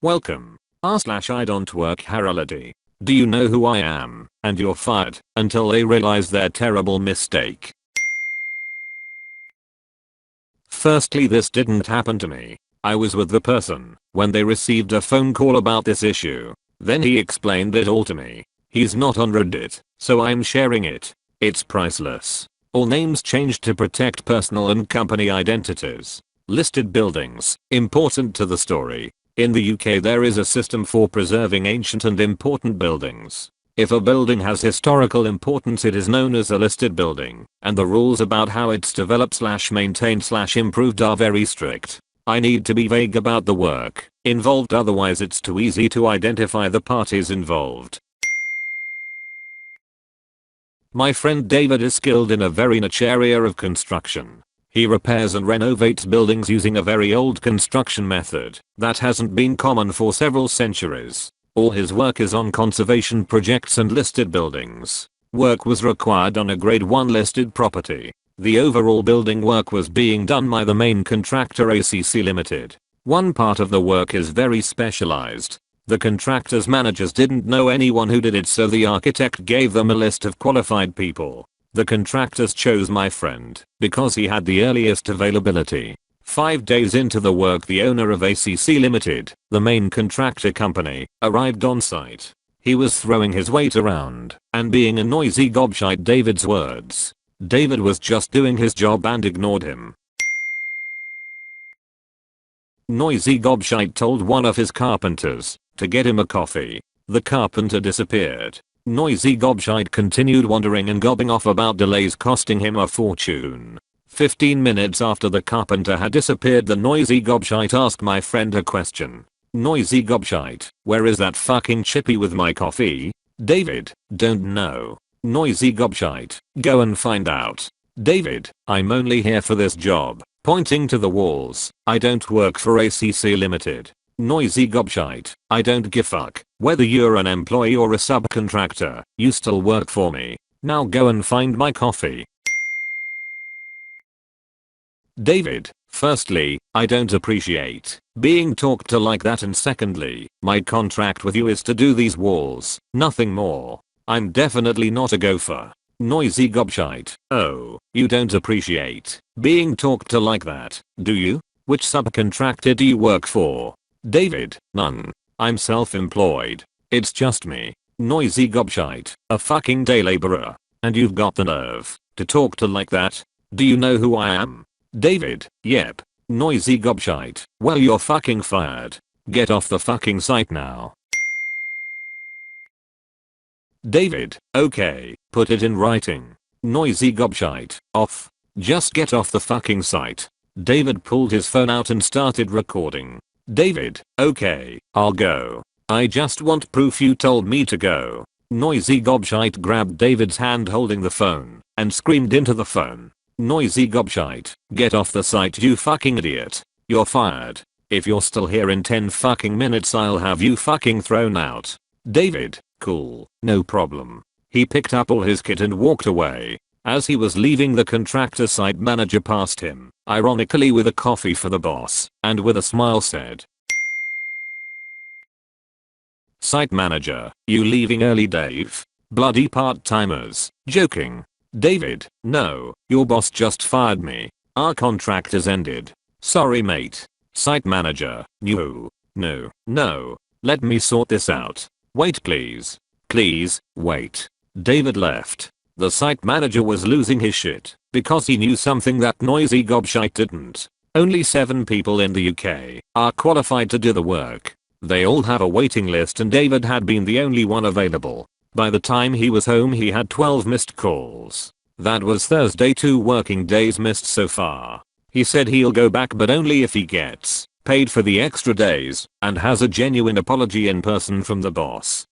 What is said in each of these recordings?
Welcome. r/I don't work Do you know who I am? And you're fired until they realize their terrible mistake. Firstly, this didn't happen to me. I was with the person when they received a phone call about this issue. Then he explained it all to me. He's not on Reddit, so I'm sharing it. It's priceless. All names changed to protect personal and company identities. Listed buildings, important to the story. In the UK there is a system for preserving ancient and important buildings. If a building has historical importance it is known as a listed building, and the rules about how it's developed / maintained / improved are very strict. I need to be vague about the work involved, otherwise it's too easy to identify the parties involved. My friend David is skilled in a very niche area of construction. He repairs and renovates buildings using a very old construction method that hasn't been common for several centuries. All his work is on conservation projects and listed buildings. Work was required on a grade 1 listed property. The overall building work was being done by the main contractor ACC Limited. One part of the work is very specialized. The contractor's managers didn't know anyone who did it, so the architect gave them a list of qualified people. The contractors chose my friend because he had the earliest availability. 5 days into the work, the owner of ACC Limited, the main contractor company, arrived on site. He was throwing his weight around and being a noisy gobshite, David's words. David was just doing his job and ignored him. Noisy gobshite told one of his carpenters to get him a coffee. The carpenter disappeared. Noisy gobshite continued wandering and gobbing off about delays costing him a fortune. 15 minutes after the carpenter had disappeared, the noisy gobshite asked my friend a question. Noisy gobshite, where is that fucking chippy with my coffee? David, don't know. Noisy gobshite, go and find out. David, I'm only here for this job, pointing to the walls. I don't work for ACC Limited. Noisy gobshite, I don't give a fuck whether you're an employee or a subcontractor, you still work for me. Now go and find my coffee. David, firstly, I don't appreciate being talked to like that, and secondly, my contract with you is to do these walls, nothing more. I'm definitely not a gopher. Noisy gobshite, oh, you don't appreciate being talked to like that, do you? Which subcontractor do you work for? David, none. I'm self-employed. It's just me. Noisy gobshite, a fucking day laborer. And you've got the nerve to talk to like that? Do you know who I am? David, yep. Noisy gobshite, well you're fucking fired. Get off the fucking site now. David, okay, put it in writing. Noisy gobshite, off. Just get off the fucking site. David pulled his phone out and started recording. David, okay, I'll go. I just want proof you told me to go. Noisy gobshite grabbed David's hand holding the phone and screamed into the phone. Noisy gobshite, get off the site you fucking idiot. You're fired. If you're still here in 10 fucking minutes I'll have you fucking thrown out. David, cool, no problem. He picked up all his kit and walked away. As he was leaving, the contractor site manager passed him, ironically with a coffee for the boss, and with a smile said, "Site manager, you leaving early, Dave? Bloody part-timers, joking." David, no, your boss just fired me. Our contract has ended. Sorry mate. Site manager, no, let me sort this out. Wait please. Please, wait. David left. The site manager was losing his shit because he knew something that noisy gobshite didn't. Only 7 people in the UK are qualified to do the work. They all have a waiting list and David had been the only one available. By the time he was home he had 12 missed calls. That was Thursday, 2 working days missed so far. He said he'll go back but only if he gets paid for the extra days and has a genuine apology in person from the boss.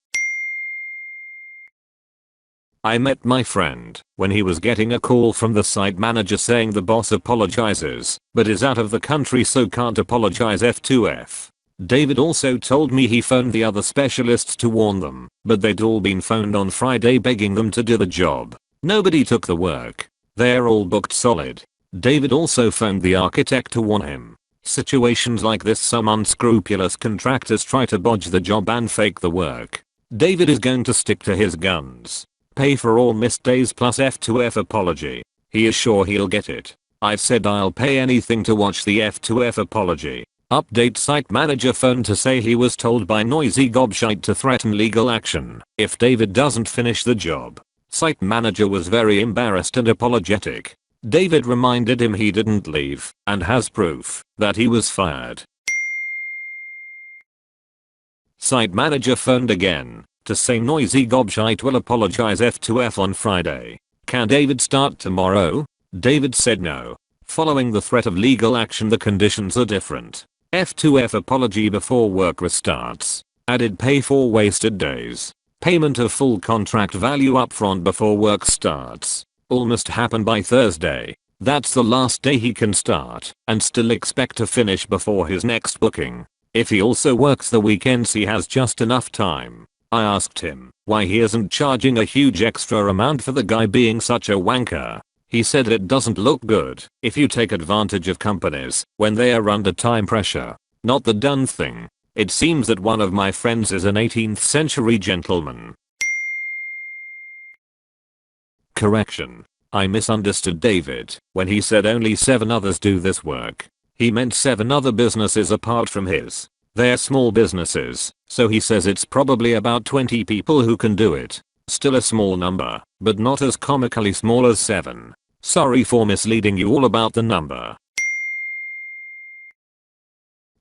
I met my friend when he was getting a call from the site manager saying the boss apologizes but is out of the country so can't apologize F2F. David also told me he phoned the other specialists to warn them, but they'd all been phoned on Friday begging them to do the job. Nobody took the work. They're all booked solid. David also phoned the architect to warn him. Situations like this, some unscrupulous contractors try to bodge the job and fake the work. David is going to stick to his guns. Pay for all missed days plus F2F apology. He is sure he'll get it. I've said I'll pay anything to watch the F2F apology. Update: site manager phoned to say he was told by noisy gobshite to threaten legal action if David doesn't finish the job. Site manager was very embarrassed and apologetic. David reminded him he didn't leave and has proof that he was fired. Site manager phoned again to say noisy gobshite will apologize F2F on Friday. Can David start tomorrow? David said no. Following the threat of legal action, the conditions are different. F2F apology before work restarts. Added pay for wasted days. Payment of full contract value upfront before work starts. All must happen by Thursday. That's the last day he can start and still expect to finish before his next booking. If he also works the weekends, he has just enough time. I asked him why he isn't charging a huge extra amount for the guy being such a wanker. He said it doesn't look good if you take advantage of companies when they are under time pressure. Not the done thing. It seems that one of my friends is an 18th century gentleman. Correction. I misunderstood David when he said only 7 others do this work. He meant 7 other businesses apart from his. They're small businesses, so he says it's probably about 20 people who can do it. Still a small number, but not as comically small as 7. Sorry for misleading you all about the number.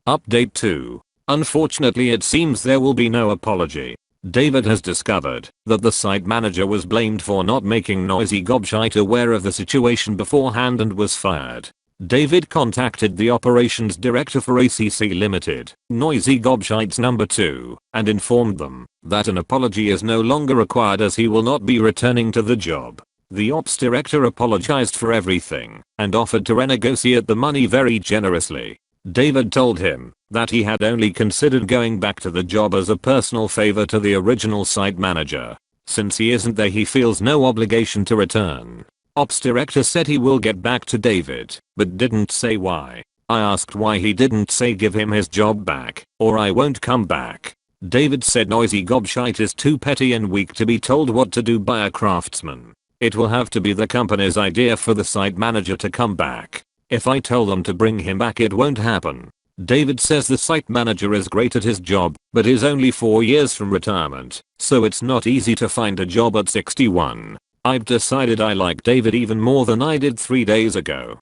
Update 2. Unfortunately, it seems there will be no apology. David has discovered that the site manager was blamed for not making noisy gobshite aware of the situation beforehand and was fired. David contacted the operations director for ACC Limited, Noisy Gobshites number 2, and informed them that an apology is no longer required as he will not be returning to the job. The ops director apologized for everything and offered to renegotiate the money very generously. David told him that he had only considered going back to the job as a personal favor to the original site manager. Since he isn't there, he feels no obligation to return. Ops director said he will get back to David, but didn't say why. I asked why he didn't say give him his job back, or I won't come back. David said noisy gobshite is too petty and weak to be told what to do by a craftsman. It will have to be the company's idea for the site manager to come back. If I tell them to bring him back, it won't happen. David says the site manager is great at his job, but is only 4 years from retirement, so it's not easy to find a job at 61. I've decided I like David even more than I did 3 days ago.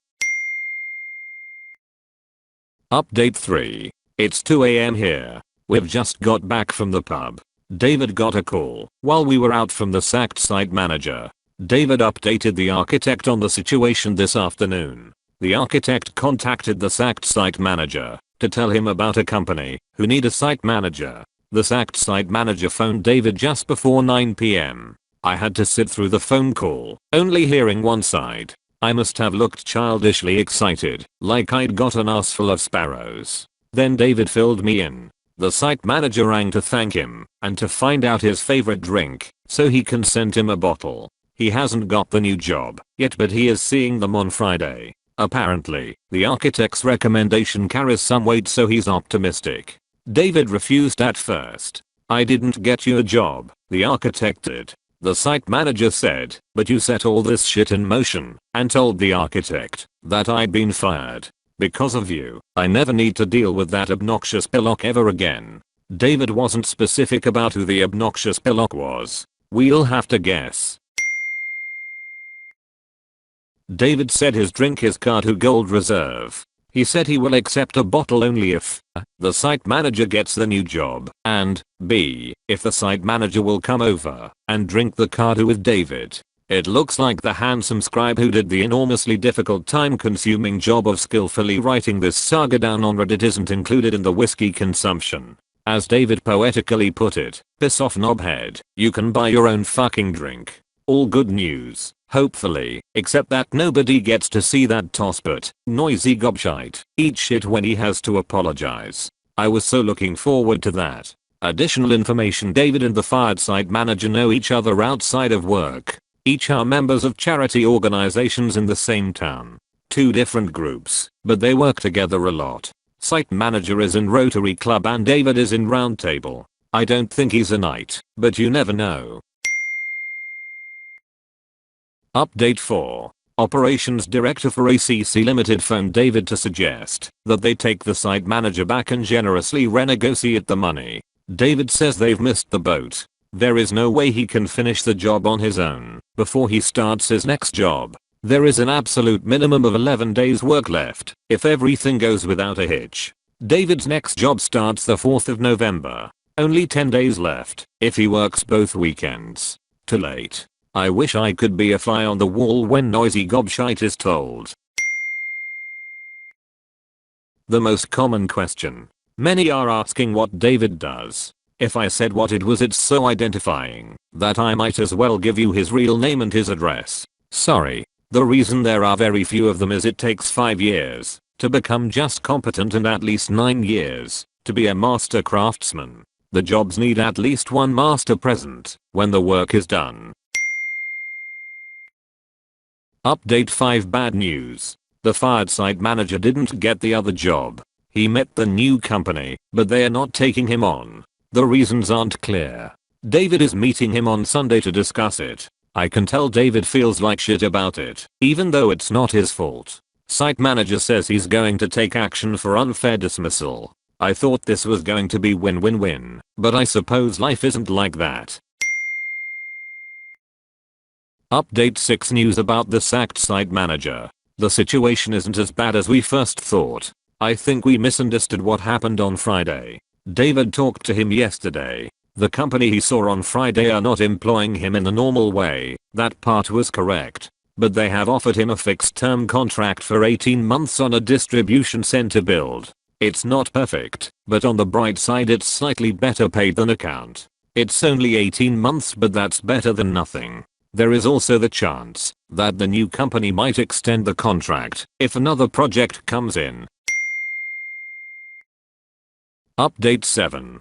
Update 3. It's 2 AM here. We've just got back from the pub. David got a call while we were out from the sacked site manager. David updated the architect on the situation this afternoon. The architect contacted the sacked site manager to tell him about a company who need a site manager. The sacked site manager phoned David just before 9 PM. I had to sit through the phone call, only hearing one side. I must have looked childishly excited, like I'd got an ass full of sparrows. Then David filled me in. The site manager rang to thank him and to find out his favorite drink so he can send him a bottle. He hasn't got the new job yet, but he is seeing them on Friday. Apparently, the architect's recommendation carries some weight, so he's optimistic. David refused at first. I didn't get you a job, the architect did. The site manager said, but you set all this shit in motion and told the architect that I'd been fired. Because of you, I never need to deal with that obnoxious pillock ever again. David wasn't specific about who the obnoxious pillock was. We'll have to guess. David said his drink is Cartu Gold Reserve. He said he will accept a bottle only if the site manager gets the new job, and b, if the site manager will come over and drink the Cartu with David. It looks like the handsome scribe who did the enormously difficult time-consuming job of skillfully writing this saga down on Reddit isn't included in the whiskey consumption. As David poetically put it, piss off knobhead, you can buy your own fucking drink. All good news, hopefully, except that nobody gets to see that tosspot, noisy gobshite, eat shit when he has to apologize. I was so looking forward to that. Additional information: David and the fired site manager know each other outside of work. Each are members of charity organizations in the same town. Two different groups, but they work together a lot. Site manager is in Rotary Club and David is in Round Table. I don't think he's a knight, but you never know. Update 4. Operations Director for ACC Limited phoned David to suggest that they take the site manager back and generously renegotiate the money. David says they've missed the boat. There is no way he can finish the job on his own before he starts his next job. There is an absolute minimum of 11 days work left if everything goes without a hitch. David's next job starts the 4th of November. Only 10 days left if he works both weekends. Too late. I wish I could be a fly on the wall when noisy gobshite is told. The most common question. Many are asking what David does. If I said what it was, it's so identifying that I might as well give you his real name and his address. Sorry. The reason there are very few of them is it takes 5 years to become just competent and at least 9 years to be a master craftsman. The jobs need at least one master present when the work is done. Update 5. Bad news. The fired site manager didn't get the other job. He met the new company, but they are not taking him on. The reasons aren't clear. David is meeting him on Sunday to discuss it. I can tell David feels like shit about it, even though it's not his fault. Site manager says he's going to take action for unfair dismissal. I thought this was going to be win-win-win, but I suppose life isn't like that. Update 6. News about the sacked site manager. The situation isn't as bad as we first thought. I think we misunderstood what happened on Friday. David talked to him yesterday. The company he saw on Friday are not employing him in the normal way. That part was correct. But they have offered him a fixed term contract for 18 months on a distribution center build. It's not perfect, but on the bright side it's slightly better paid than account. It's only 18 months, but that's better than nothing. There is also the chance that the new company might extend the contract if another project comes in. Update 7.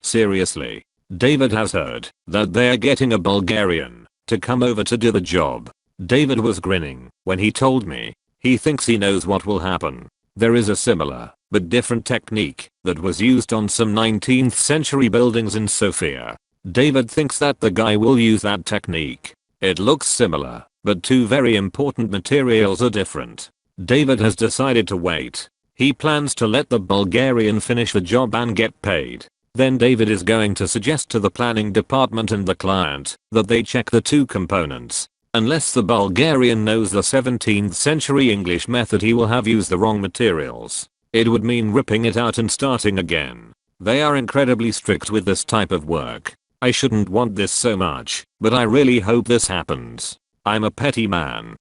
Seriously. David has heard that they are getting a Bulgarian to come over to do the job. David was grinning when he told me. He thinks he knows what will happen. There is a similar but different technique that was used on some 19th century buildings in Sofia. David thinks that the guy will use that technique. It looks similar, but two very important materials are different. David has decided to wait. He plans to let the Bulgarian finish the job and get paid. Then David is going to suggest to the planning department and the client that they check the two components. Unless the Bulgarian knows the 17th century English method, he will have used the wrong materials. It would mean ripping it out and starting again. They are incredibly strict with this type of work. I shouldn't want this so much, but I really hope this happens. I'm a petty man.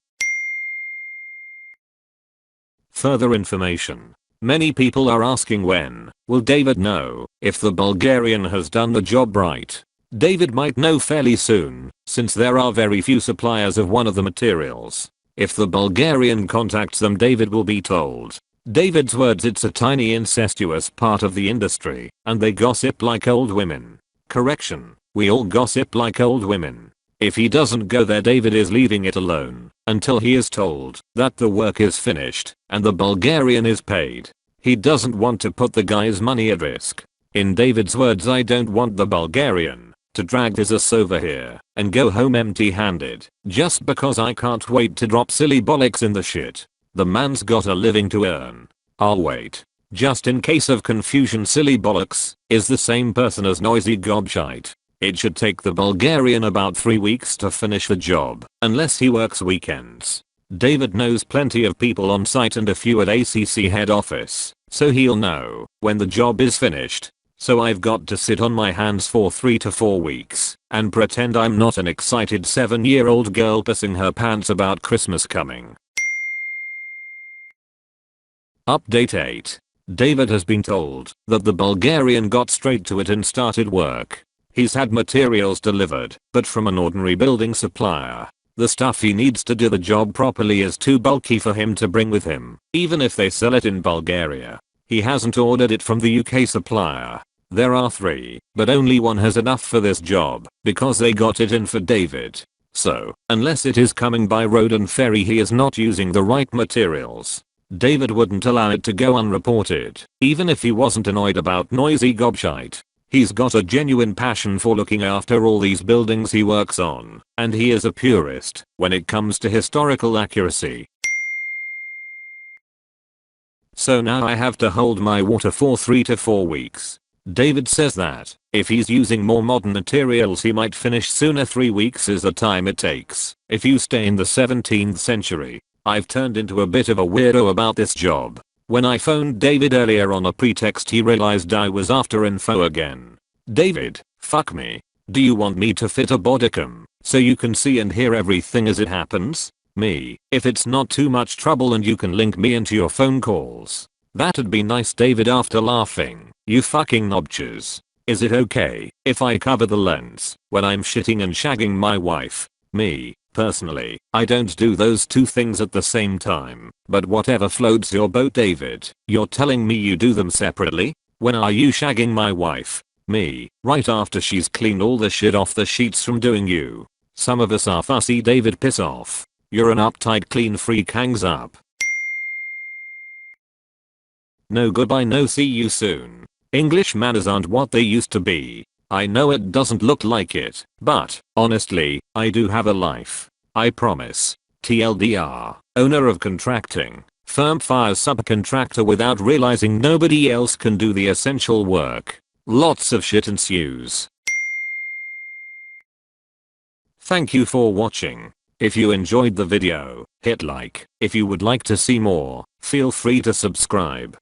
Further information. Many people are asking when will David know if the Bulgarian has done the job right. David might know fairly soon, since there are very few suppliers of one of the materials. If the Bulgarian contacts them, David will be told. David's words, it's a tiny incestuous part of the industry, and they gossip like old women. Correction, we all gossip like old women. If he doesn't go there, David is leaving it alone until he is told that the work is finished and the Bulgarian is paid. He doesn't want to put the guy's money at risk. In David's words, I don't want the Bulgarian to drag his ass over here and go home empty-handed just because I can't wait to drop silly bollocks in the shit. The man's got a living to earn. I'll wait. Just in case of confusion, silly bollocks is the same person as noisy gobshite. It should take the Bulgarian about 3 weeks to finish the job, unless he works weekends. David knows plenty of people on site and a few at ACC head office, so he'll know when the job is finished. So I've got to sit on my hands for 3 to 4 weeks and pretend I'm not an excited 7-year-old girl pissing her pants about Christmas coming. Update 8. David has been told that the Bulgarian got straight to it and started work. He's had materials delivered, but from an ordinary building supplier. The stuff he needs to do the job properly is too bulky for him to bring with him, even if they sell it in Bulgaria. He hasn't ordered it from the UK supplier. There are 3, but only one has enough for this job, because they got it in for David. So, unless it is coming by road and ferry, he is not using the right materials. David wouldn't allow it to go unreported, even if he wasn't annoyed about noisy gobshite. He's got a genuine passion for looking after all these buildings he works on, and he is a purist when it comes to historical accuracy. So now I have to hold my water for 3 to 4 weeks. David says that if he's using more modern materials he might finish sooner. 3 weeks is the time it takes if you stay in the 17th century. I've turned into a bit of a weirdo about this job. When I phoned David earlier on a pretext, he realized I was after info again. David, fuck me. Do you want me to fit a bodycam so you can see and hear everything as it happens? Me, if it's not too much trouble and you can link me into your phone calls. That'd be nice. David, after laughing, you fucking knobchers. Is it okay if I cover the lens when I'm shitting and shagging my wife? Me, personally, I don't do those two things at the same time, but whatever floats your boat. David, you're telling me you do them separately? When are you shagging my wife? Me, right after she's cleaned all the shit off the sheets from doing you. Some of us are fussy. David, piss off. You're an uptight clean freak. Hangs up. No goodbye, no see you soon. English manners aren't what they used to be. I know it doesn't look like it, but honestly, I do have a life. I promise. TLDR, owner of contracting firm fires subcontractor without realizing nobody else can do the essential work. Lots of shit ensues. Thank you for watching. If you enjoyed the video, hit like. If you would like to see more, feel free to subscribe.